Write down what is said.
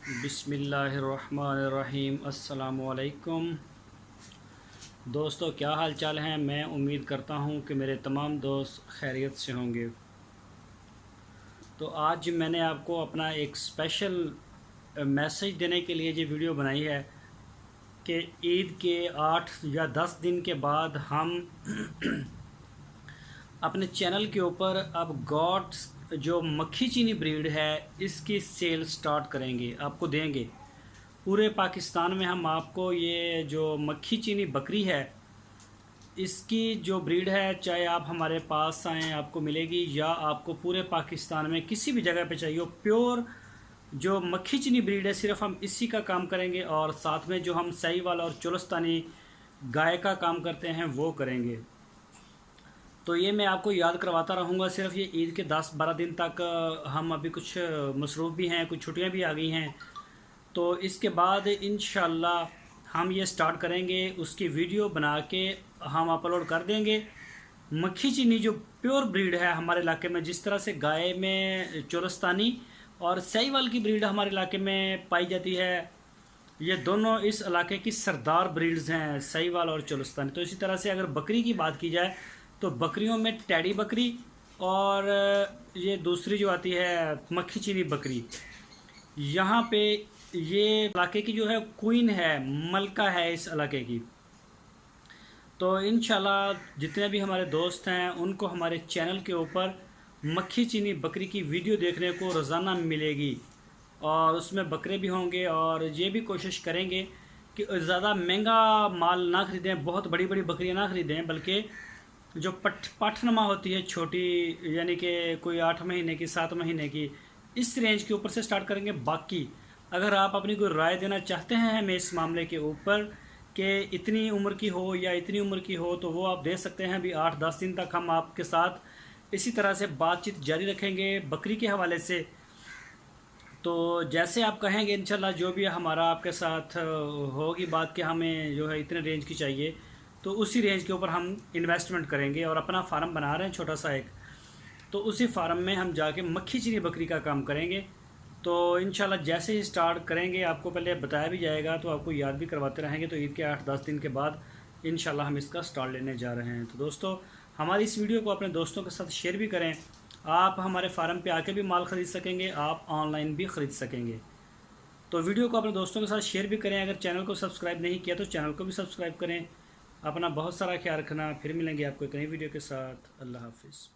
बिस्मिल्लाहिर्रहमानिर्रहीम। अस्सलामुअलैकुम दोस्तों, क्या हाल चाल हैं। मैं उम्मीद करता हूं कि मेरे तमाम दोस्त खैरियत से होंगे। तो आज मैंने आपको अपना एक स्पेशल मैसेज देने के लिए ये वीडियो बनाई है कि ईद के 8 या 10 दिन के बाद हम अपने चैनल के ऊपर अब गॉट्स जो मक्खी चीनी ब्रीड है इसकी सेल स्टार्ट करेंगे, आपको देंगे। पूरे पाकिस्तान में हम आपको ये जो मक्खी चीनी बकरी है इसकी जो ब्रीड है, चाहे आप हमारे पास आएँ आपको मिलेगी, या आपको पूरे पाकिस्तान में किसी भी जगह पे चाहिए हो, प्योर जो मक्खी चीनी ब्रीड है सिर्फ हम इसी का काम करेंगे। और साथ में जो हम साहिवाल और चोलस्तानी गाय का काम करते हैं वो करेंगे। तो ये मैं आपको याद करवाता रहूँगा। सिर्फ ये ईद के 10-12 दिन तक हम अभी कुछ मसरूफ़ भी हैं, कुछ छुट्टियाँ भी आ गई हैं। तो इसके बाद इंशाल्लाह हम ये स्टार्ट करेंगे, उसकी वीडियो बना के हम अपलोड कर देंगे। मक्खी चीनी जो प्योर ब्रीड है हमारे इलाके में, जिस तरह से गाय में चोलस्तानी और साहिवाल की ब्रीड हमारे इलाके में पाई जाती है, ये दोनों इस इलाके की सरदार ब्रीड्स हैं, साहिवाल और चोलस्तानी। तो इसी तरह से अगर बकरी की बात की जाए तो बकरियों में टैडी बकरी और ये दूसरी जो आती है मक्खी चीनी बकरी, यहाँ पे ये इलाके की जो है क्वीन है, मलका है इस इलाके की। तो इंशाल्लाह जितने भी हमारे दोस्त हैं उनको हमारे चैनल के ऊपर मक्खी चीनी बकरी की वीडियो देखने को रोज़ाना मिलेगी, और उसमें बकरे भी होंगे। और ये भी कोशिश करेंगे कि ज़्यादा महंगा माल ना ख़रीदें, बहुत बड़ी बड़ी बकरियां ना ख़रीदें, बल्कि जो पाठनमा होती है छोटी, यानी कि कोई 8 महीने की 7 महीने की, इस रेंज के ऊपर से स्टार्ट करेंगे। बाकी अगर आप अपनी कोई राय देना चाहते हैं हमें इस मामले के ऊपर कि इतनी उम्र की हो या इतनी उम्र की हो, तो वो आप दे सकते हैं। अभी 8-10 दिन तक हम आपके साथ इसी तरह से बातचीत जारी रखेंगे बकरी के हवाले से। तो जैसे आप कहेंगे इंशाल्लाह जो भी हमारा आपके साथ होगी बात कि हमें जो है इतने रेंज की चाहिए, तो उसी रेंज के ऊपर हम इन्वेस्टमेंट करेंगे। और अपना फार्म बना रहे हैं छोटा सा एक, तो उसी फार्म में हम जाके मक्खी चीनी बकरी का काम करेंगे। तो इंशाल्लाह जैसे ही स्टार्ट करेंगे आपको पहले बताया भी जाएगा, तो आपको याद भी करवाते रहेंगे। तो ईद के 8-10 दिन के बाद इंशाल्लाह हम इसका स्टार्ट लेने जा रहे हैं। तो दोस्तों, हमारी इस वीडियो को अपने दोस्तों के साथ शेयर भी करें। आप हमारे फार्म पे आके भी माल ख़रीद सकेंगे, आप ऑनलाइन भी ख़रीद सकेंगे। तो वीडियो को अपने दोस्तों के साथ शेयर भी करें। अगर चैनल को सब्सक्राइब नहीं किया तो चैनल को भी सब्सक्राइब करें। अपना बहुत सारा ख्याल रखना। फिर मिलेंगे आपको एक नई वीडियो के साथ। अल्लाह हाफिज़।